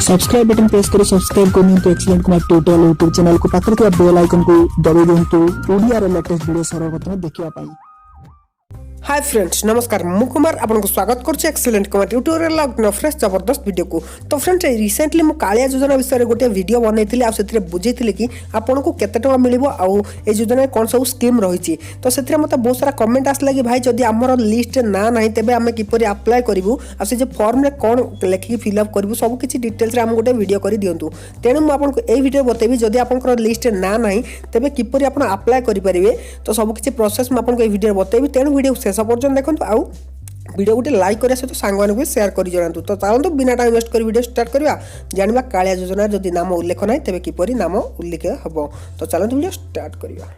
Subscribe button press करी subscribe करनी तो excellent Kumar tutorial YouTube channel को पाखरे ଥିବା बेल आइकन को दबाई दियंतु ओडिया रे लेटेस्ट वीडियो सर्वप्रथम देखिया पाई। हाय फ्रेंड्स नमस्कार मु कुमार आपको स्वागत करछि एक्सीलेंट कुमार ट्यूटोरियल नो फ्रेश जबरदस्त वीडियो को। तो फ्रेंड्स रिसेंटली मु कालिया योजना विषय रे गोटे वीडियो बनैथिली आ सेथिरे बुझैथिली कि आपनको केते टका मिलिबो आ ए योजना कोन सब स्कीम रहिछि। तो सेथिरे मते बहुत सारा कमेंट आसला कि भाई जदी हमर लिस्ट ना नाही तेबे हम किपरि अप्लाई करिवु आ से जे फॉर्म रे कोन लेखि फिल अप करिवु सब किछि डिटेल्स रे हम गोटे वीडियो करि दियंतु। तेनु मु आपनको ए वीडियो बतेबी जदी आपनकर लिस्ट ना नाही तेबे किपरि आपण अप्लाई करि परिबे। तो सब किछि प्रोसेस मु आपनको ए वीडियो बतेबी। तेनु वीडियो शेष पर्यंत देखंतु आउ वीडियो गोटे लाइक करिया सहित सांगवान को शेयर करि जणांतु। तो चलंतु बिना टाइम वेस्ट कर वीडियो स्टार्ट करबा जानिबा कालिया योजना जदी नाम उल्लेख नाही तेबे किपरि नाम उल्लेख हबो। तो चलंतु वीडियो स्टार्ट करबा।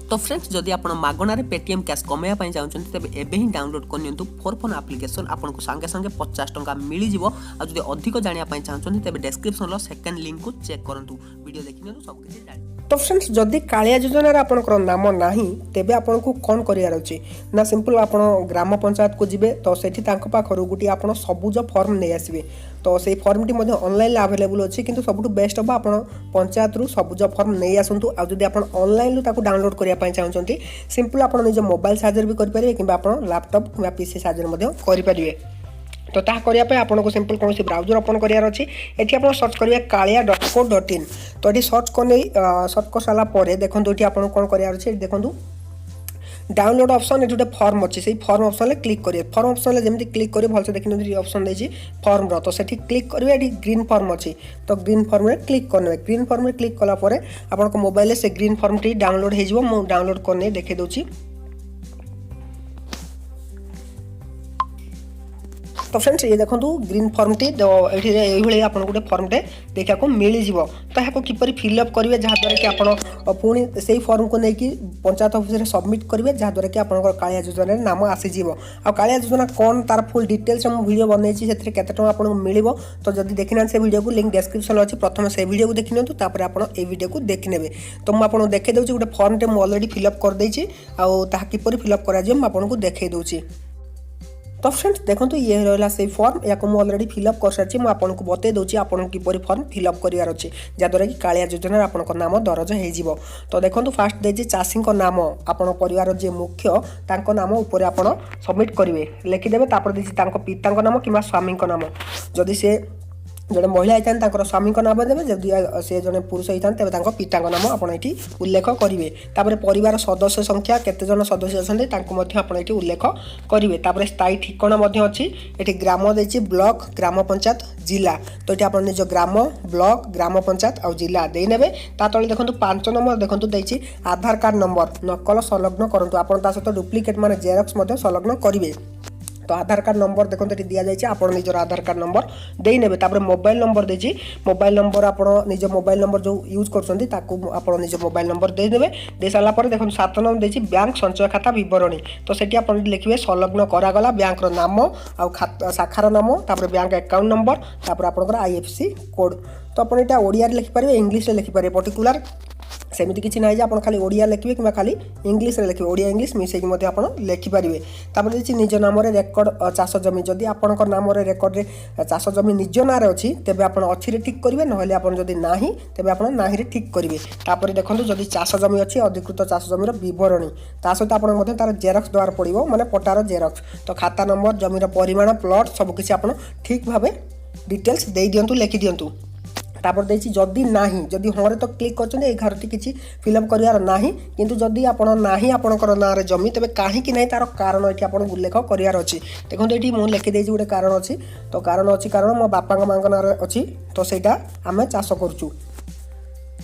तो फ्रेंड्स जदि आप मागणार पेटीएम कैश कमाया चाहते तेज एवं डाउनलोड करनी फोर फोन आप्लिकेसन आपको सांगे सांगे 50 टंका मिल जाव। आ जदि अधिक जानापी चाहते तेज डिस्क्रिप्शन सेकेंड लिंक को चेक करूँ वीडियो देखने सब किसी जान। तो फ्रेंड्स जदि कालिया योजना आपनकर नाम नाही तेबे आपनको कौन करियार अछि ना सिंपल आपण ग्राम पंचायत को जिबे। तो सेठी तांको पाखरु गुटी आपण सबुज फॉर्म नै आसीबे। तो सेही फॉर्म टी मध्ये ऑनलाइन अवेलेबल अछि किंतु सबुटु बेस्ट होबा आपण पंचायत रु सबुज फॉर्म नै आसंतु। आ जदि आपण ऑनलाइन रु ताको डाउनलोड करिया पय चाहउछंती सिंपल आपण निज मोबाइल चार्जर भी करि परिबे किबा आपण लैपटॉप किबा पीसी चार्जर मध्ये करि परिबे। तो ता करिया पे आपनको सिंपल कौन सी ब्राउजर ओपन करियार अछि एठी आपण सर्च करिया kalia.co.in। तो एठी सर्च कर साला परे देखंतु एठी आपण कोन करियार अछि देखंतु डाउनलोड ऑप्शन एठी फॉर्म अछि सेही फॉर्म ऑप्शन ले क्लिक करिए। फॉर्म ऑप्शन ले जेमति क्लिक करिए भलसे देखिन एठी ऑप्शन देछि फॉर्म रो। तो सेठी क्लिक करिवे एठी ग्रीन फॉर्म अछि तो ग्रीन फॉर्म रे क्लिक करने ग्रीन फॉर्म रे क्लिक कला परे आपनको मोबाइल ले से ग्रीन फॉर्म टी डाउनलोड हे जिवो। मु डाउनलोड करने देखे दोछि। तो फ्रेंड्स ये देखो ग्रीन फॉर्म टी ये आपको गोटे फॉर्म टे देखा को मिल जाव। तो यहाँ किपर फिलअप करेंगे जहाँद्वारा कि आप पुणी से फॉर्म को लेकिन पंचायत ऑफिस में सबमिट करेंगे जहाँद्वारा कि आप कालिया योजना नाम आसीज। आ कालिया योजना कौन तार फुल डिटेल्स मुझे वीडियो बनई से केते टका आपको मिल। तो जब देखना से वीडियो को लिंक डिस्क्रिप्शन अच्छी प्रथम से वीडियो को देखि नियंतु तापर आप वीडियो को देखने। तो मुझे आपको देखे दूसरी गोटे फॉर्म टे ऑलरेडी फिलअप कर देछि आ किपर फिलअप कर आपको देखे दूसरी। तो फ्रेंड्स देखो ये रहा से फॉर्म या मुझे ऑलरेडी फिलअप कर सारी मुझे आपको बतई दूसरी आपको किपर फॉर्म फिलअप करार अच्छे जहाँद्वारा कि कालिया योजना आपन नाम दरज हो। तो देखो फास्ट देजी चाषी नाम आपण परिवार जे मुख्य तांको नाम ऊपर आप सबमिट करेंगे लिखिदेवे। देजी पिता नाम कि स्वामी नाम जदि से जड़े महिला होता स्वामी नाम देवे जदि से जड़े पुरुष होता तेज पिता नाम आपड़ी उल्लेख करेंगे। तापर परिवार सदस्य संख्या केते जन सदस्य अच्छे आपड़ी उल्लेख करेंगे। स्थायी ठिकाना अच्छी ये ग्राम देती ब्लॉक ग्राम पंचायत जिला। तो ये आप निज ग्राम ब्लॉक ग्राम पंचायत और जिला देने तले देखो 5 नंबर देखो देती आधार कार्ड नंबर नकल संलग्न करूँ आप सहित डुप्लिकेट मान जेरक्स संलग्न करेंगे। तो आधार कार्ड नंबर देखो ये दि जाए आप निजर आधार कार्ड नंबर देने। तापर मोबाइल नंबर देती मोबाइल नंबर आप निज मोबाइल नंबर जो यूज कर निज मोबाइल नंबर देने दे सारापर देखो 7 नंबर देती बैंक संचय खाता विवरणी। तो सेठी आप लिखे संलग्न करागला बैंक नाम आ शाखार नाम तापर बैंक अकाउंट नंबर तापर आपनकर IFSC कोड। तो आप ओडिया लिखिपारे इंग्लिश लिखिपारे पर्टिकुलर सेमती किसी ना आप खाली ओडिया लिखे कि खाली इंग्लिश लिखे ओडिया इंग्लिश मिसेक आप लिखिपारे। तापर देखिए निज नाम रेकर्ड चाष जमी जदि आपण नाम रेकर्ड रे चाष जमी निज ना अच्छी तेज आप अच्छी ठीक करेंगे ना आप जदि ना तेज आप ना ठीक करेंगे। तापर देखो जदि चाष जमी अच्छी अधिकृत चाष जमीर बरणी ता सहित आप तार जेरक्स द्वारा पड़ो माने पट्टार जेरक्स। तो खाता नंबर जमीर परिमाण प्लॉट सबकिछि आप ठीक भाव डिटेल्स दे दिंतु लिखि दिंतु। तापर देछि जदि नाही जदि हाँ तो क्लिक करछन ए घरटी किछि फिलअप करियार नाही किंतु जदि आपण नाही आपणकर नाँ रे जमी तेबे काहेकि नाही तार कारण एठी आपण उल्लेख करियार अछि। देखो एठी मु लिखि देछि गोटे कारण अछि। तो कारण अछि कारण मो बापा मांक नाँ रे अछि तो सेटा आमे चाष करछु।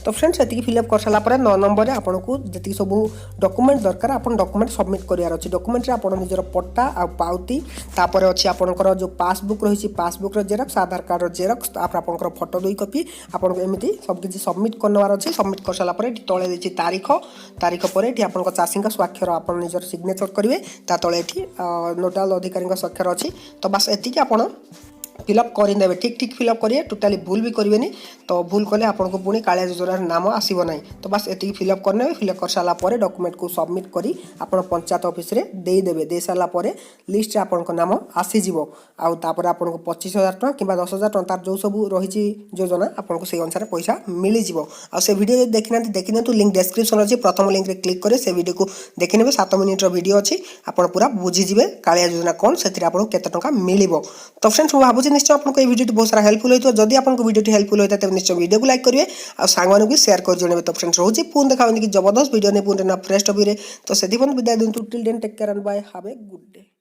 तो फ्रेंड्स ये फिलअप कर सारापर 9 नंबर आपको जी सब डॉक्यूमेंट दरकार आप डॉक्यूमेंट सबमिट करार अच्छे। डॉक्यूमेंट आप निजर पट्टा आ पाउती तापर अच्छी आपंकर जो पासबुक रही पासबुक जेरक्स आधार कार्ड जेरक्स आपंकर फोटो 2 कॉपी आपको एमती सबकि सबमिट करवार अच्छे। सबमिट कर सारापर तले देती तारीख पर ये आप चाषी स्वाक्षर आप निजर सिग्नेचर करेंगे ता तले नोडाल अधिकारी स्वाक्षर अच्छी। तो बस एति आप फिलअप करदेवे ठीक ठीक फिलअप करेंगे टोटाली भूल भी करेंगे तो भूल कले आपको पुणी कालिया योजनार नाम आसब ना तो बस ये फिलअप करने फिलअप कर सारापर डॉक्यूमेंट को सबमिट करी आपण पंचायत ऑफिस रे देदेवे दे सारापर लिस्ट आपन नाम आसीज आउे आपको 25,000 टଙ୍କା कि 10,000 ଟଙ୍କା तार जो सब रही योजना आपको से अनुसार पैसा मिल जाव से वीडियो देखी देखी लिंक डिस्क्रिप्शन अच्छी प्रथम लिंक रे क्लिक करें से वीडियो को देखी ने 7 मिनिट वीडियो अच्छी आप पूरा बुझीजे कालिया योजना कौन से आपको केते टଙ୍କା मिल तो फ्रेंड्स मुझे भावुँ निश्चय आपको वीडियो बहुत सारा हेल्पफुल होता है जदि आपको वीडियो हेल्पफुल होता है तेज निश्चय वीडियो को लाइक करेंगे और सांग भी शेयर कर जन तो फ्रेंड्स रोचे पुणी देखा कि जबरदस्त वीडियो नहीं पुणी फ्रेश टॉपिक तो से विदाय दूँ till then take care and bye have a good day.